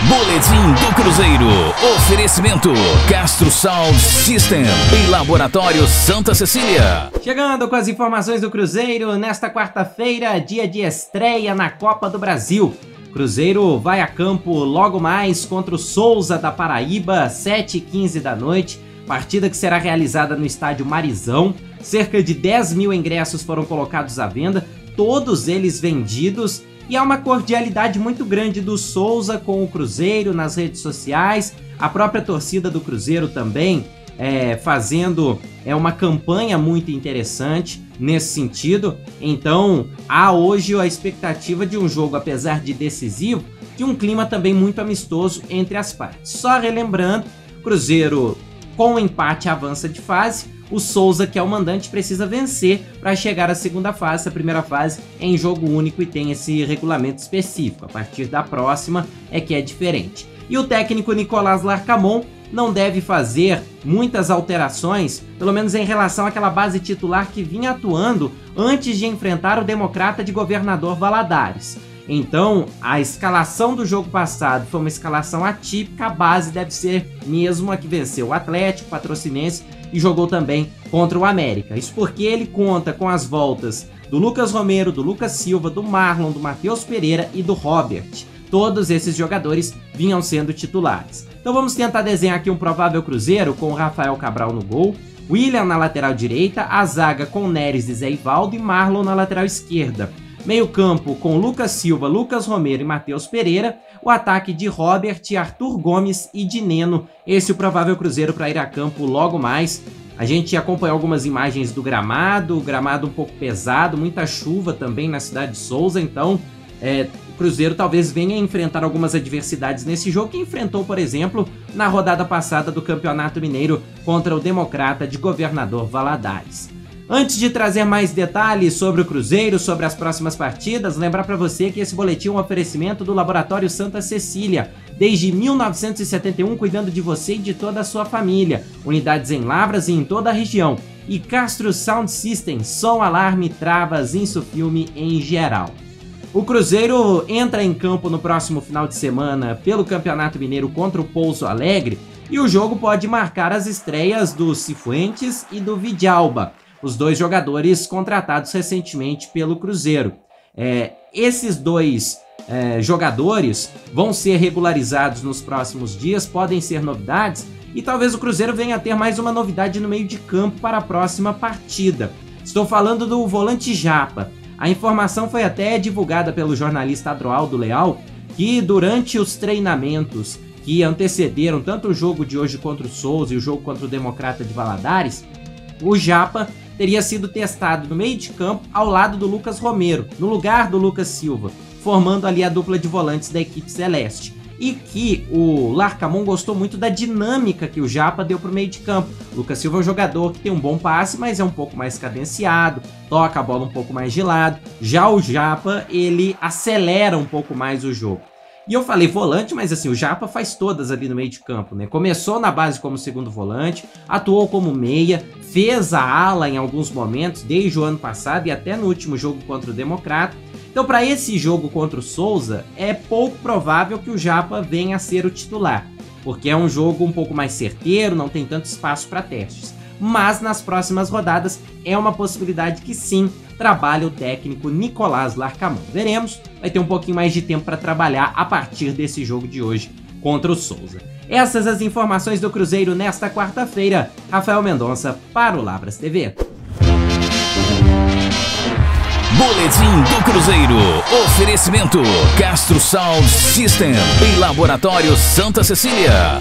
Boletim do Cruzeiro. Oferecimento Castro Sound System e Laboratório Santa Cecília. Chegando com as informações do Cruzeiro nesta quarta-feira, dia de estreia na Copa do Brasil. Cruzeiro vai a campo logo mais contra o Souza da Paraíba, 7h15 da noite. Partida que será realizada no estádio Marizão. Cerca de 10 mil ingressos foram colocados à venda, todos eles vendidos. E há uma cordialidade muito grande do Souza com o Cruzeiro nas redes sociais. A própria torcida do Cruzeiro também fazendo uma campanha muito interessante nesse sentido. Então há hoje a expectativa de um jogo, apesar de decisivo, de um clima também muito amistoso entre as partes. Só relembrando, Cruzeiro com o empate avança de fase. O Souza, que é o mandante, precisa vencer para chegar à segunda fase. A primeira fase é em jogo único e tem esse regulamento específico. A partir da próxima é que é diferente. E o técnico Nicolás Larcamon não deve fazer muitas alterações, pelo menos em relação àquela base titular que vinha atuando antes de enfrentar o Democrata de Governador Valadares. Então, a escalação do jogo passado foi uma escalação atípica, a base deve ser mesmo a que venceu o Atlético Patrocinense e jogou também contra o América. Isso porque ele conta com as voltas do Lucas Romero, do Lucas Silva, do Marlon, do Matheus Pereira e do Robert. Todos esses jogadores vinham sendo titulares. Então vamos tentar desenhar aqui um provável Cruzeiro com o Rafael Cabral no gol, William na lateral direita, a zaga com Neres e Zé Ivaldo e Marlon na lateral esquerda. Meio campo com Lucas Silva, Lucas Romero e Matheus Pereira. O ataque de Robert, Arthur Gomes e Dineno. Esse é o provável Cruzeiro para ir a campo logo mais. A gente acompanhou algumas imagens do gramado, o gramado um pouco pesado, muita chuva também na cidade de Souza. Então o Cruzeiro talvez venha enfrentar algumas adversidades nesse jogo que enfrentou, por exemplo, na rodada passada do Campeonato Mineiro contra o Democrata de Governador Valadares. Antes de trazer mais detalhes sobre o Cruzeiro, sobre as próximas partidas, lembrar para você que esse boletim é um oferecimento do Laboratório Santa Cecília. Desde 1971, cuidando de você e de toda a sua família. Unidades em Lavras e em toda a região. E Castro Sound System, som, alarme, travas, insufilme em geral. O Cruzeiro entra em campo no próximo final de semana pelo Campeonato Mineiro contra o Pouso Alegre. E o jogo pode marcar as estreias do Cifuentes e do Vidalba, os dois jogadores contratados recentemente pelo Cruzeiro. Esses dois jogadores vão ser regularizados nos próximos dias, podem ser novidades, e talvez o Cruzeiro venha a ter mais uma novidade no meio de campo para a próxima partida. Estou falando do volante Japa. A informação foi até divulgada pelo jornalista Adroaldo Leal, que durante os treinamentos que antecederam tanto o jogo de hoje contra o Souza e o jogo contra o Democrata de Valadares, o Japa teria sido testado no meio de campo ao lado do Lucas Romero, no lugar do Lucas Silva, formando ali a dupla de volantes da equipe celeste. E que o Larcamon gostou muito da dinâmica que o Japa deu para o meio de campo. O Lucas Silva é um jogador que tem um bom passe, mas é um pouco mais cadenciado, toca a bola um pouco mais de lado. Já o Japa, ele acelera um pouco mais o jogo. E eu falei volante, mas assim, o Japa faz todas ali no meio de campo, né? Começou na base como segundo volante, atuou como meia, fez a ala em alguns momentos, desde o ano passado e até no último jogo contra o Democrata. Então, para esse jogo contra o Souza, é pouco provável que o Japa venha a ser o titular, porque é um jogo um pouco mais certeiro, não tem tanto espaço para testes. Mas nas próximas rodadas é uma possibilidade que sim, trabalha o técnico Nicolás Larcamon. Veremos, vai ter um pouquinho mais de tempo para trabalhar a partir desse jogo de hoje contra o Souza. Essas as informações do Cruzeiro nesta quarta-feira. Rafael Mendonça para o Lavras TV. Boletim do Cruzeiro. Oferecimento Castro Sound System e Laboratório Santa Cecília.